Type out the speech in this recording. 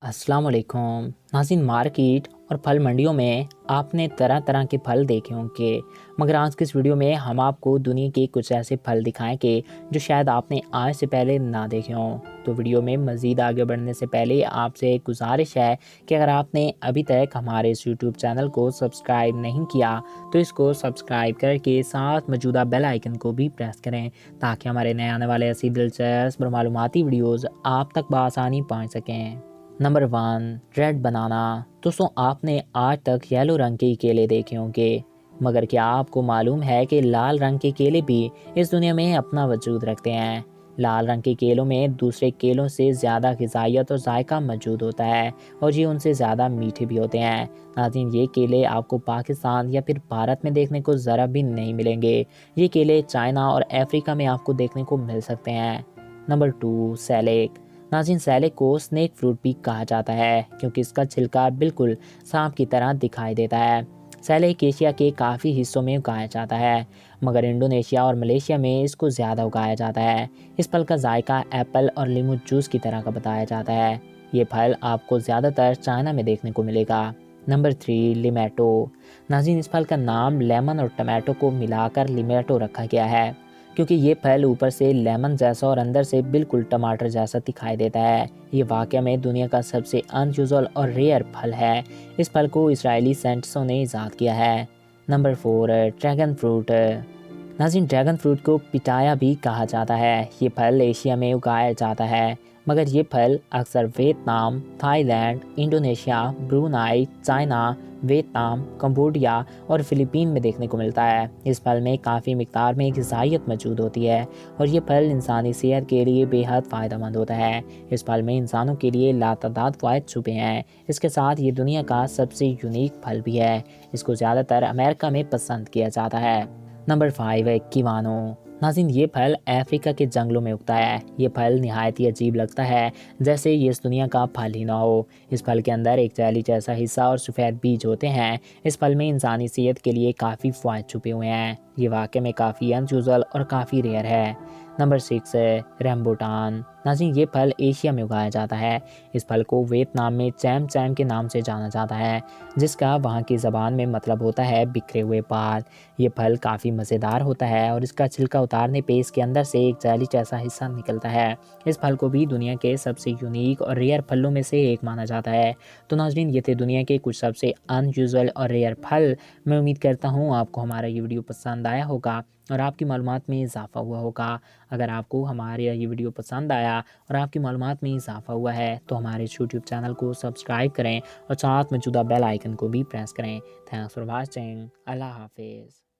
अस्सलाम वालेकुम नाज़रीन। मार्केट और फल मंडियों में आपने तरह तरह के फल देखे होंगे, मगर आज की इस वीडियो में हम आपको दुनिया के कुछ ऐसे फल दिखाएंगे जो शायद आपने आज से पहले ना देखे हों। तो वीडियो में मज़ीद आगे बढ़ने से पहले आपसे एक गुजारिश है कि अगर आपने अभी तक हमारे इस यूट्यूब चैनल को सब्सक्राइब नहीं किया तो इसको सब्सक्राइब करके साथ मौजूदा बेल आइकन को भी प्रेस करें, ताकि हमारे नए आने वाले ऐसी दिलचस्प और मालूमाती वीडियोज़ आप तक बआसानी पहुँच सकें। Number 1, red banana. दोस्तों, आपने आज तक येलो रंग के केले देखे होंगे, मगर क्या आपको मालूम है कि लाल रंग के केले भी इस दुनिया में अपना वजूद रखते हैं। लाल रंग के केलों में दूसरे केलों से ज़्यादा ग़िज़ाइयत और जायका मौजूद होता है और ये उनसे ज़्यादा मीठे भी होते हैं। नाज़रीन, ये केले आपको पाकिस्तान या फिर भारत में देखने को ज़रा भी नहीं मिलेंगे। ये केले चाइना और अफ्रीका में आपको देखने को मिल सकते हैं। नंबर 2, सैलेक। नाज़रीन, सैलेक को स्नेक फ्रूट भी कहा जाता है क्योंकि इसका छिलका बिल्कुल सांप की तरह दिखाई देता है। सैलेक एशिया के काफ़ी हिस्सों में उगाया जाता है, मगर इंडोनेशिया और मलेशिया में इसको ज़्यादा उगाया जाता है। इस फल का जायका एप्पल और लीमू जूस की तरह का बताया जाता है। ये फल आपको ज़्यादातर चाइना में देखने को मिलेगा। नंबर 3, लिमेटो। नाज़रीन, इस फल का नाम लेमन और टमाटो को मिलाकर लिमेटो रखा गया है क्योंकि ये फल ऊपर से लेमन जैसा और अंदर से बिल्कुल टमाटर जैसा दिखाई देता है। ये वाकई में दुनिया का सबसे अनयूजुअल और रेयर फल है। इस फल को इजरायली साइंटिस्टों ने ईजाद किया है। Number 4, dragon fruit. नाज़रीन, ड्रैगन फ्रूट को पिटाया भी कहा जाता है। ये फल एशिया में उगाया जाता है, मगर ये फल अक्सर Vietnam, Thailand, Indonesia, Brunei, China, Vietnam, Cambodia और फ़िलीपीन में देखने को मिलता है। इस फल में काफ़ी मिकदार में ग़िज़ाइयत मौजूद होती है और ये फल इंसानी सेहत के लिए बेहद फ़ायदेमंद होता है। इस फल में इंसानों के लिए लातादाद फ़वाइद छुपे हैं। इसके साथ ये दुनिया का सबसे यूनिक फल भी है। इसको ज़्यादातर अमेरिका में पसंद किया जाता है। नंबर 5 है किवानो। नाज़रीन, ये फल अफ्रीका के जंगलों में उगता है। ये फल निहायत ही अजीब लगता है, जैसे ये इस दुनिया का फल ही ना हो। इस फल के अंदर एक जेली जैसा हिस्सा और सफ़ेद बीज होते हैं। इस फल में इंसानी सेहत के लिए काफ़ी फ़वाइद छुपे हुए हैं। ये वाकई में काफ़ी अनयूजुअल और काफ़ी रेयर है। नंबर 6 है रेम्बुटान। नाज़रीन, ये फल एशिया में उगाया जाता है। इस फल को वियतनाम में चैम चैम के नाम से जाना जाता है, जिसका वहाँ की ज़बान में मतलब होता है बिखरे हुए बाल। ये फल काफ़ी मज़ेदार होता है और इसका छिलका उतारने पे इसके अंदर से एक जेली जैसा हिस्सा निकलता है। इस फल को भी दुनिया के सबसे यूनिक और रेयर फलों में से एक माना जाता है। तो नाज़रीन, ये थे दुनिया के कुछ सबसे अनयूजुअल और रेयर फल। मैं उम्मीद करता हूँ आपको हमारा ये वीडियो पसंद आया होगा और आपकी मालूमात में इजाफ़ा हुआ होगा। अगर आपको हमारा ये वीडियो पसंद आया और आपकी मालूमात में इजाफ़ा हुआ है तो हमारे यूट्यूब चैनल को सब्सक्राइब करें और साथ मौजूदा बेल आइकन को भी प्रेस करें। Thanks for watching. अल्लाह हाफिज़।